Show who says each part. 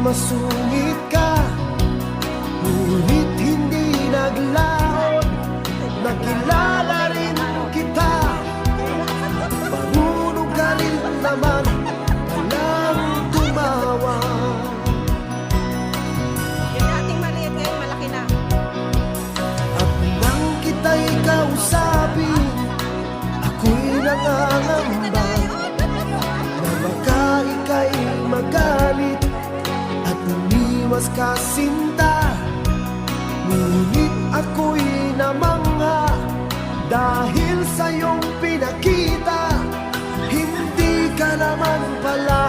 Speaker 1: masungit ka, ngunit hindi naglaon. Nakilala rin kita, marunong ka rin naman palang tumawa.
Speaker 2: Yung dating maliit ngayon, malaki na.
Speaker 1: At nang kita'y kausapin, ako'y nangangamba na baka ika'y magalit at umiwas ka sinta. Ngunit ako'y namangha dahil sa iyong pinakita, hindi ka naman pala